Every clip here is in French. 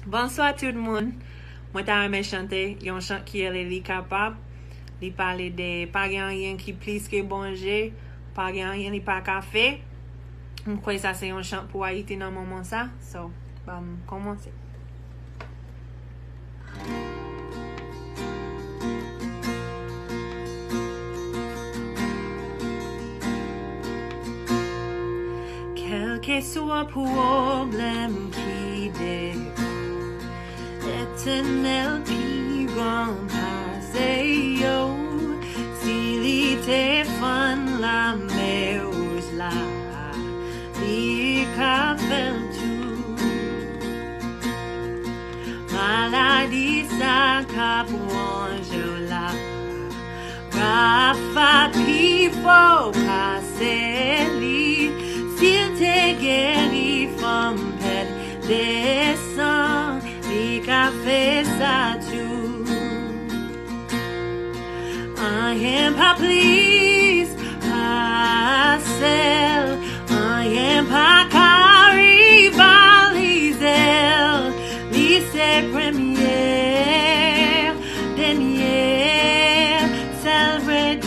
Bonsoir tout le monde. Moi t'aime chanter un chant qui est li capable. Li parler de pas rien qui plus que manger, pas rien li pas café. Je crois que ça c'est un chant pour Haïti dans le moment ça. So, commencer. Quel que soit le problème qui déroule, l'éternel qui grand passé yo, s'il était fan la mer là, il a fait tout. Maladie ça qu'a pour là, Rafa qui faut passer li. S'il te guérit from pet descend, il a fait ça tout. I am pas please, pas celle, I am pas rivaliser, lycée première, dernière, celebrate,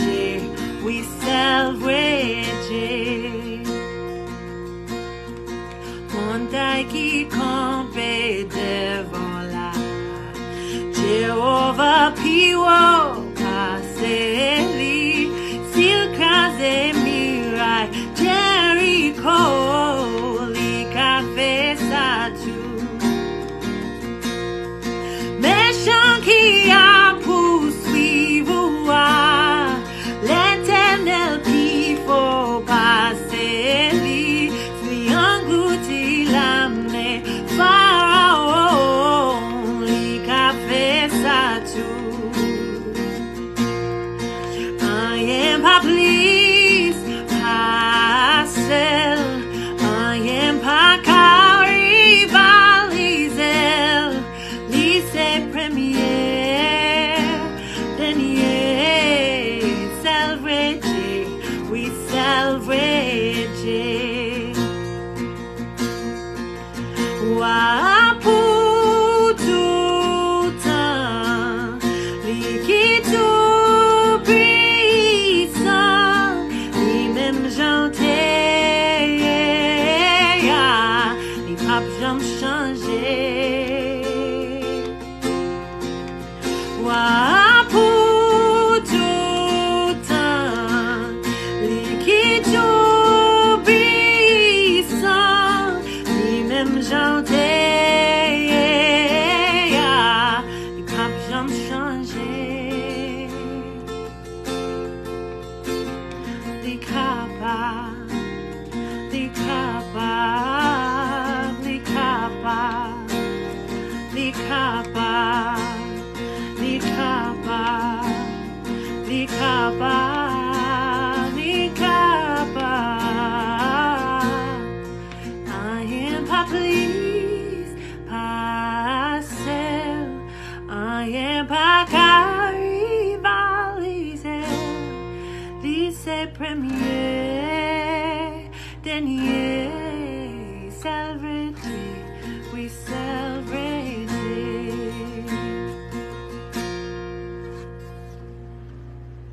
we celebrate. Montagne qui campait devant la Jéhovah Piwo passé li s'il crasait muraille Jericho li qu'a fait ça tout méchant qui a poursuivre l'éternel qui faut passer li si englouti l'âme Pharaon li qu'a fait ça tout. I am pas please, pas celle, I am pas rivaliser, lycée première, dernier, celebrate, we celebrate. Wa pour tout temps, li tout puissant, li même chanter, li pas jamais changer. Wa pour tout temps, li tout puissant, li même chanter, li pas jamais changer. Li capable, li capable, li capable, li capable, li capable, li capable, li capable. I am pas please, pas celle, I am pas rivaliser, lycée premier, dernier, celebrate, we celebrate.